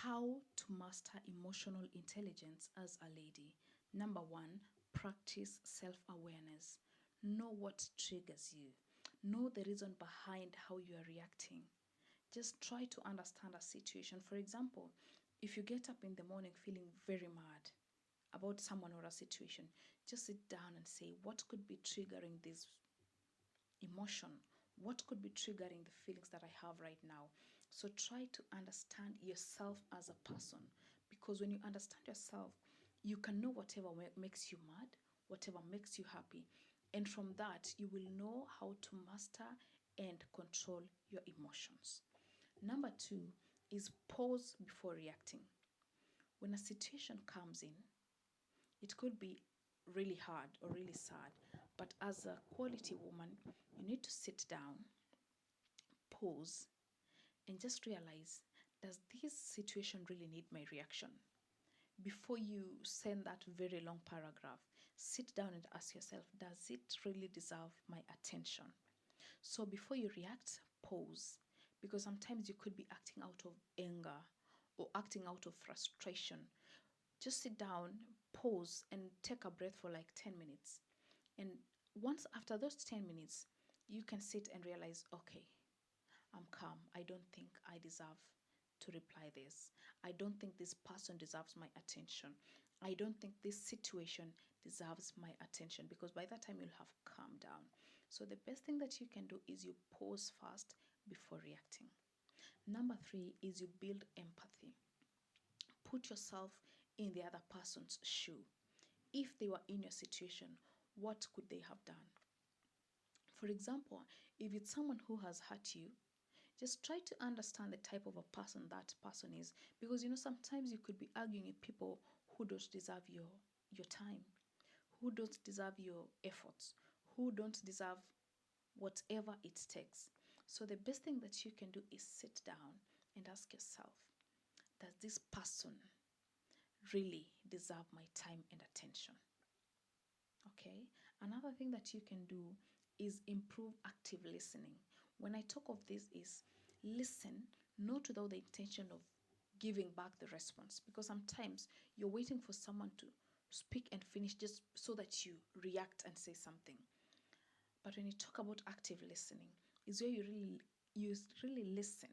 How to master emotional intelligence as a lady. Number one, practice self awareness. Know what triggers you, know the reason behind how you are reacting. Just try to understand a situation. For example, if you get up in the morning feeling very mad about someone or a situation, just sit down and say, what could be triggering this emotion? What could be triggering the feelings that I have right now? So try to understand yourself as a person, because when you understand yourself, you can know whatever makes you mad, whatever makes you happy. And from that, you will know how to master and control your emotions. Number two is pause before reacting. When a situation comes in, it could be really hard or really sad, but as a quality woman, you need to sit down, pause, and just realize, does this situation really need my reaction? Before you send that very long paragraph, sit down and ask yourself, does it really deserve my attention? So before you react, pause. Because sometimes you could be acting out of anger or acting out of frustration. Just sit down, pause, and take a breath for like 10 minutes. And once after those 10 minutes, you can sit and realize, okay, I'm calm. I don't think I deserve to reply this. I don't think this person deserves my attention. I don't think this situation deserves my attention, because by that time you'll have calmed down. So the best thing that you can do is you pause first before reacting. Number three is you build empathy. Put yourself in the other person's shoe. If they were in your situation, what could they have done? For example, if it's someone who has hurt you, just try to understand the type of a person that person is, because sometimes you could be arguing with people who don't deserve your time, who don't deserve your efforts, who don't deserve whatever it takes. So the best thing that you can do is sit down and ask yourself, does this person really deserve my time and attention? Okay. Another thing that you can do is improve active listening. When I talk of this is listen, not without the intention of giving back the response, because sometimes you're waiting for someone to speak and finish just so that you react and say something. But when you talk about active listening, is where you really listen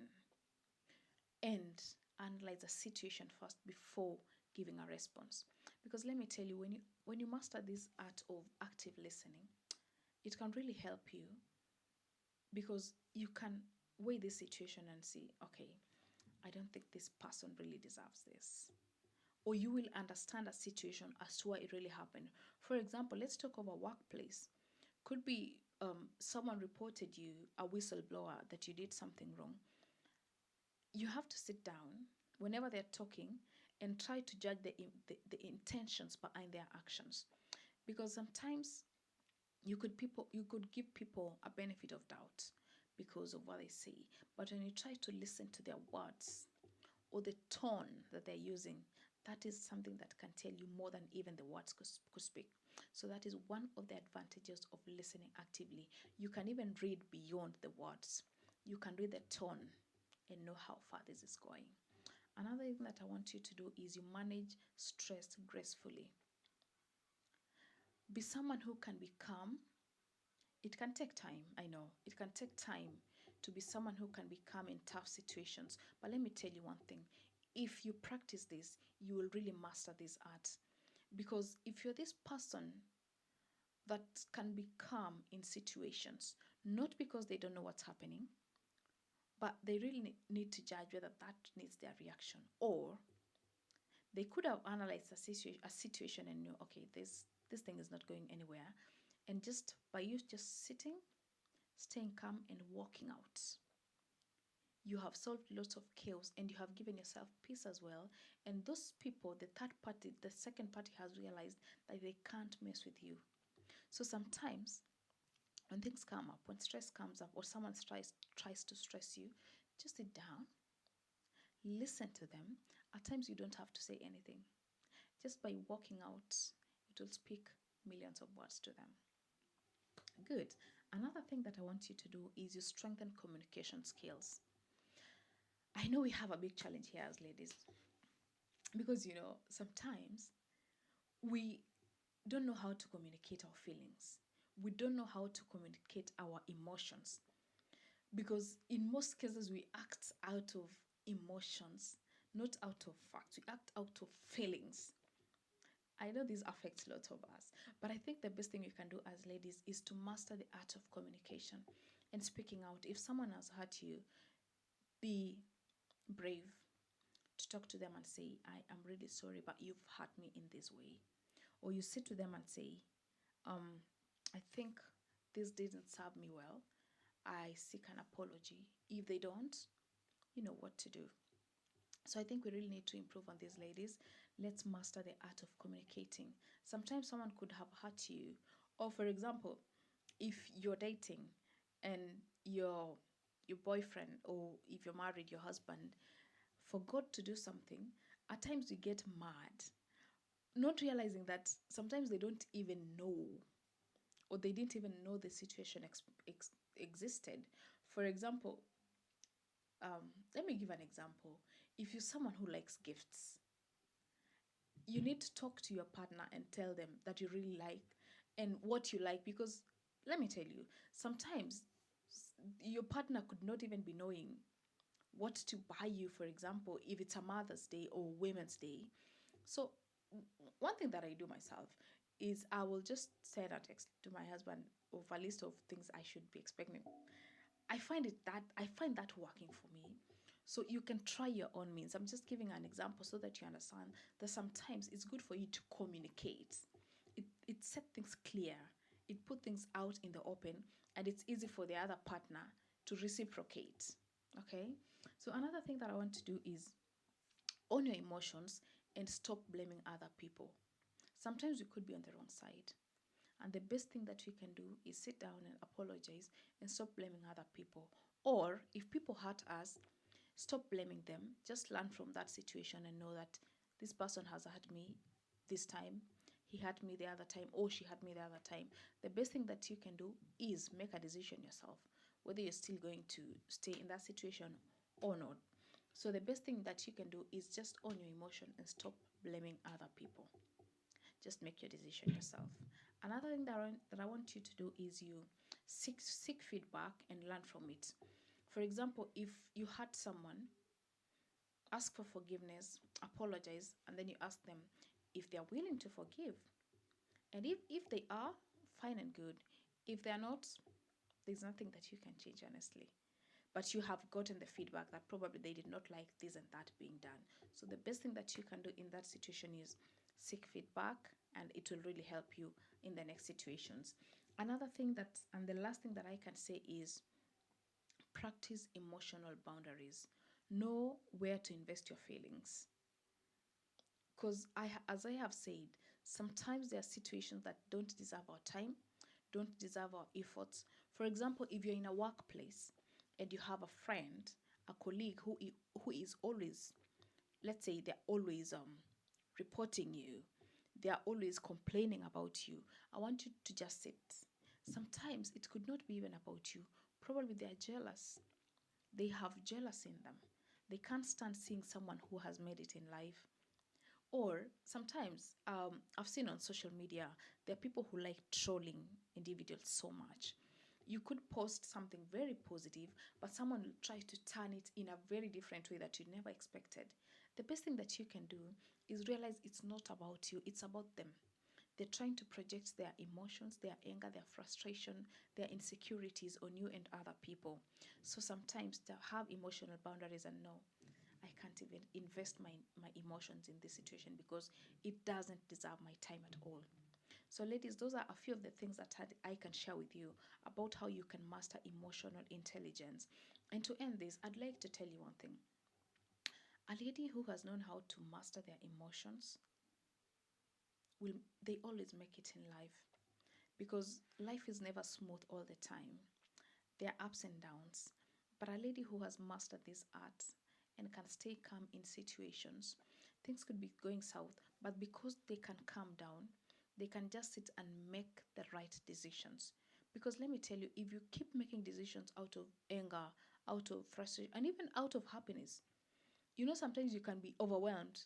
and analyze the situation first before giving a response. Because let me tell you, when you master this art of active listening, it can really help you, because you can weigh this situation and see, okay, I don't think this person really deserves this. Or you will understand a situation as to why it really happened. For example, let's talk of a workplace. Could be someone reported you a whistleblower that you did something wrong. You have to sit down whenever they're talking and try to judge the intentions behind their actions, because sometimes you could give people a benefit of doubt because of what they say, but when you try to listen to their words or the tone that they're using, that is something that can tell you more than even the words could speak. So that is one of the advantages of listening actively. You can even read beyond the words. You can read the tone and know how far this is going. Another thing that I want you to do is you manage stress gracefully. Be someone who can be calm. It can take time, I know. It can take time to be someone who can be calm in tough situations. But let me tell you one thing. If you practice this, you will really master this art. Because if you're this person that can be calm in situations, not because they don't know what's happening, but they really need to judge whether that needs their reaction, or they could have analyzed a situation and knew, okay, this thing is not going anywhere, and just by you just sitting, staying calm, and walking out, you have solved lots of chaos and you have given yourself peace as well. And those people, the third party, the second party, has realized that they can't mess with you. So sometimes when things come up, when stress comes up, or someone tries to stress you, just sit down, listen to them. At times you don't have to say anything. Just by walking out, it will speak millions of words to them. Good. Another thing that I want you to do is you strengthen communication skills. I know we have a big challenge here as ladies because, sometimes we don't know how to communicate our feelings. We don't know how to communicate our emotions because in most cases we act out of emotions, not out of facts. We act out of feelings. I know this affects lots of us, but I think the best thing you can do as ladies is to master the art of communication and speaking out. If someone has hurt you, be brave to talk to them and say, I am really sorry, but you've hurt me in this way. Or you sit to them and say, um, I think this didn't serve me well. I seek an apology. If they don't, you know what to do. So I think we really need to improve on these, ladies. Let's master the art of communicating. Sometimes someone could have hurt you. Or for example, if you're dating and your boyfriend, or if you're married, your husband forgot to do something, at times we get mad, not realizing that sometimes they don't even know, or they didn't even know the situation existed. For example, let me give an example. If you're someone who likes gifts, you need to talk to your partner and tell them that you really like and what you like, because let me tell you, sometimes your partner could not even be knowing what to buy you, for example, if it's a Mother's Day or Women's Day. So one thing that I do myself is I will just send a text to my husband of a list of things I should be expecting. I find that working for me. So you can try your own means. I'm just giving an example so that you understand that sometimes it's good for you to communicate. It set things clear. It put things out in the open, and it's easy for the other partner to reciprocate. Okay? So another thing that I want to do is own your emotions and stop blaming other people. Sometimes we could be on the wrong side. And the best thing that we can do is sit down and apologize and stop blaming other people. Or if people hurt us, stop blaming them. Just learn from that situation and know that this person has hurt me this time, he hurt me the other time, or she hurt me the other time. The best thing that you can do is make a decision yourself, whether you're still going to stay in that situation or not. So the best thing that you can do is just own your emotion and stop blaming other people. Just make your decision yourself. Another thing that I want you to do is you seek feedback and learn from it. For example, if you hurt someone, ask for forgiveness, apologize, and then you ask them if they are willing to forgive. And if they are, fine and good. If they are not, there's nothing that you can change, honestly. But you have gotten the feedback that probably they did not like this and that being done. So the best thing that you can do in that situation is seek feedback, and it will really help you in the next situations. Another thing and the last thing that I can say is practice emotional boundaries. Know where to invest your feelings. Because as I have said, sometimes there are situations that don't deserve our time, don't deserve our efforts. For example, if you're in a workplace and you have a friend, a colleague who is always, let's say, they're always reporting you, they are always complaining about you, I want you to just sit. Sometimes it could not be even about you. Probably they are jealous. They have jealous in them. They can't stand seeing someone who has made it in life. Or sometimes I've seen on social media, there are people who like trolling individuals so much. You could post something very positive, but someone will try to turn it in a very different way that you never expected. The best thing that you can do is realize it's not about you, it's about them. They're trying to project their emotions, their anger, their frustration, their insecurities on you and other people. So sometimes to have emotional boundaries and know I can't even invest my emotions in this situation because it doesn't deserve my time at all. So, ladies, those are a few of the things that I can share with you about how you can master emotional intelligence. And to end this, I'd like to tell you one thing. A lady who has known how to master their emotions will they always make it in life, because life is never smooth all the time. There are ups and downs. But a lady who has mastered this art and can stay calm in situations, things could be going south, but because they can calm down, they can just sit and make the right decisions. Because let me tell you, if you keep making decisions out of anger, out of frustration, and even out of happiness. You know, sometimes you can be overwhelmed,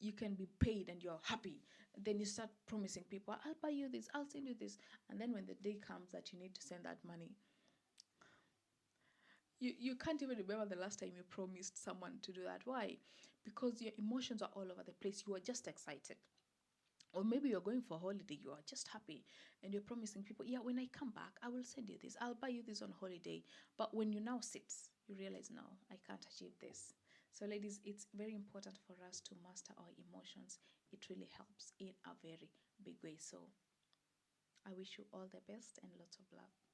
you can be paid and you're happy. Then you start promising people, I'll buy you this, I'll send you this. And then when the day comes that you need to send that money, you can't even remember the last time you promised someone to do that. Why? Because your emotions are all over the place. You are just excited. Or maybe you're going for a holiday, you are just happy, and you're promising people, yeah, when I come back, I will send you this, I'll buy you this on holiday. But when you now sit, you realize, no, I can't achieve this. So, ladies, it's very important for us to master our emotions. It really helps in a very big way. So, I wish you all the best and lots of love.